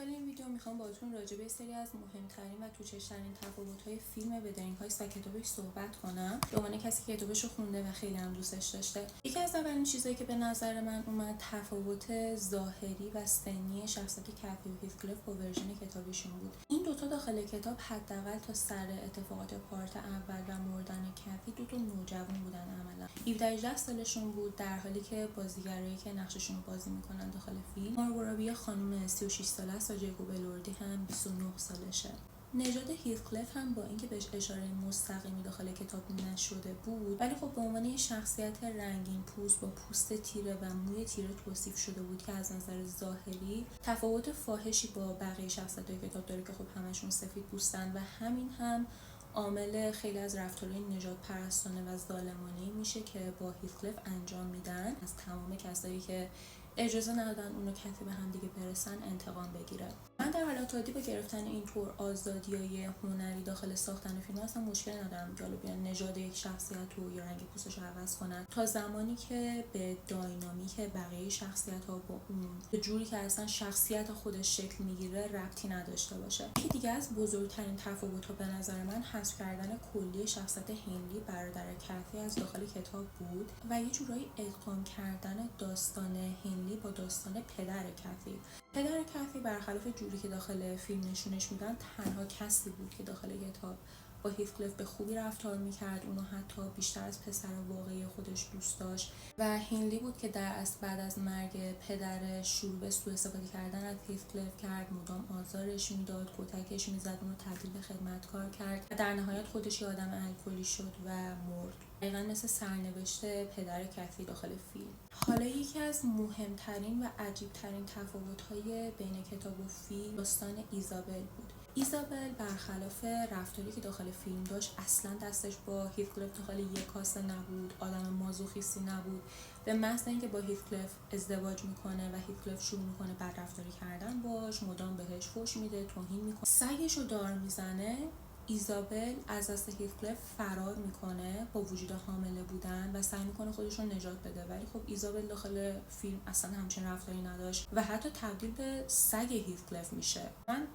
داخل این ویدیو میخوام باهاتون راجع به سری از مهمترین و توچش‌ترین تفاوت‌های فیلم بدرینگ هایست و کتابش صحبت کنم. به عنوان کسی که کتابش رو خونده و خیلی هم دوستش داشته. یکی از اولین چیزایی که به نظر من اومد تفاوت ظاهری و سنی شخصیت کافی و هیثکلیف با ورژن کتابیشون بود. این دوتا داخل کتاب حداقل تا سر اتفاقات پارت اول و مردن کافی دو نوجوان بودن عملاً. 17 سالشون بود، در حالی که بازیگرایی که نقششون رو بازی میکنن داخل فیلم مارگو رابی خانم 36 ساله است و جیکوب الوردی هم 29 سالشه. نژاد هیثکلیف هم با اینکه بهش اشاره مستقیمی داخل کتاب نشده بود، ولی خب به عنوان یه شخصیت رنگین پوست با پوست تیره و موی تیره توصیف شده بود که از نظر ظاهری تفاوت فاحشی با بقیه شخصیت‌های کتاب داره که خب همشون سفید پوستن و همین هم عامل خیلی از رفتارهای نژاد پرستانه و ظالمانه‌ای میشه که با هیثکلیف انجام میدن از تمام کسایی که اجازه ندادن اونو کتی به هم دیگه برسن انتقام بگیره. من در حالت عادی با گرفتن اینطور آزادیای هنری داخل ساختن فیلم اصلا مشکل ندارم که بیان نژاد یک شخصیت رو یا رنگ پوستش رو عوض کنن تا زمانی که به داینامیک بقیه شخصیت ها با اون به جوری که اصلا شخصیت خودش شکل میگیره ربطی نداشته باشه. یکی دیگه از بزرگترین تفاوت‌ها به نظر من حذف کردن کلی شخصیت هنری برادر کافی از داخل کتاب بود و یه جورایی ادغام کردن داستان هنری با داستان پدر کافی. پدر کافی برخلاف جوری که داخل فیلم نشونش میدن تنها کسی بود که داخل کتاب با هیثکلیف به خوبی رفتار میکرد، اونو حتی بیشتر از پسر واقعی خودش دوست داشت و هنلی بود که در اصل بعد از مرگ پدرش شروع به سوء استفاده کردن از هیثکلیف کرد، مدام آزارش میداد، کتکش میزد، اونو تبدیل به خدمتکار کرد و در نهایت خودش یه آدم الکلی شد و مرد. دقیقاً مثل سرنوشت پدر کافی داخل فیلم. حالا یکی از مهمترین و عجیبترین تفاوت‌های بین کتاب و فیلم داستان ایزابل بود. ایزابل برخلاف رفتاری که داخل فیلم داشت اصلا دستش با هیثکلیف داخل یک کاسه نبود، آدم مازوخیستی نبود. به محض اینکه با هیثکلیف ازدواج میکنه و هیثکلیف شروع میکنه بد رفتاری کردن باش، مدام بهش فحش میده، توهین میکنه، سگشو دار میزنه، ایزابل از دست هیثکلیف فرار میکنه با وجود حامله بودن و سعی میکنه خودش رو نجات بده، ولی خب ایزابل داخل فیلم اصلا همچین رفتاری نداشت و حتی تبدیل به سگ هیثکلیف میشه. من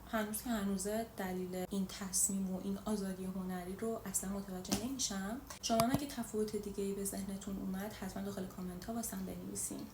هنوزه دلیل این تصمیم و این آزادی هنری رو اصلا متوجه نمیشم. شما اگه تفاوت دیگه‌ای به ذهنتون اومد حتما داخل کامنت ها واسم بنویسین.